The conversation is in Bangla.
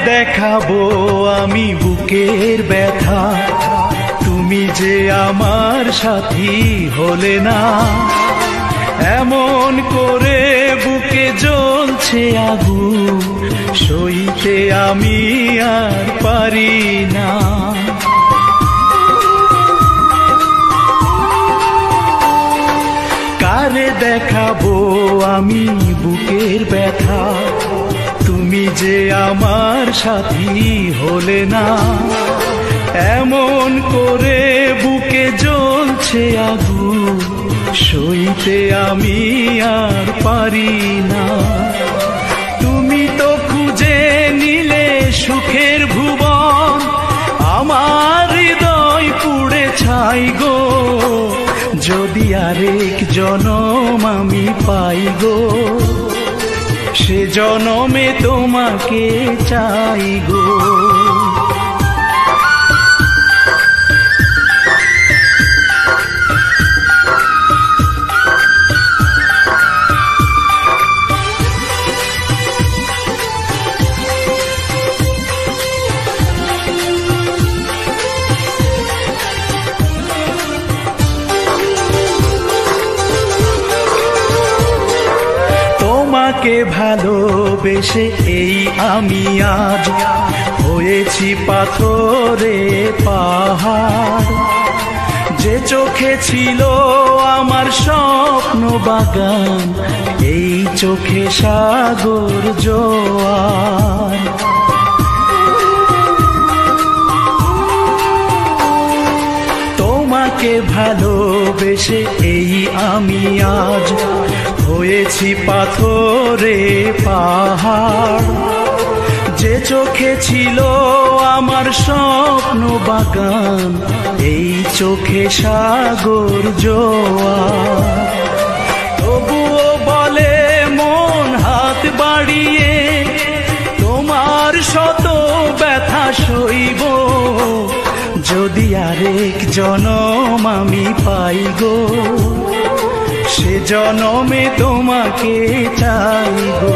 দেখাবো আমি বুকের ব্যথা, তুমি যে আমার সাথী হলে না। এমন করে বুকে জ্বলছে আগুন, সইতে আমি আর পারি না। কারে দেখাবো আমি বুকের ব্যথা, তুমি যে আমার সাথী হলে না। এমন করে বুকে জ্বলছে আগুন, সইতে আমি আর পারি না। তুমি তো খুঁজে নিলে সুখের ভুবন, আমার হৃদয় পুড়ে ছাই গো। যদি আরেক জনম আমি পাই গো, সে জনমে তোমাকে চাই গো। তোমাকে ভালোবেসে এই আমি আজ হয়েছি পাথরে পাহাড়। যে চোখে ছিল আমার স্বপ্ন বাগান, এই চোখে সাগর জোয়ার। তোমাকে ভালোবেসে এই আমি আজ হয়েছি পাথরে পাহাড়। যে চোখে ছিল আমার স্বপ্ন বাগান, এই চোখে সাগর জোয়ার। তবুও বলে মন হাত বাড়িয়ে, তোমার শত ব্যথা সইব। যদি আরেক জনম আমি পাই গো, সে জনমে তোমাকে চাই গো।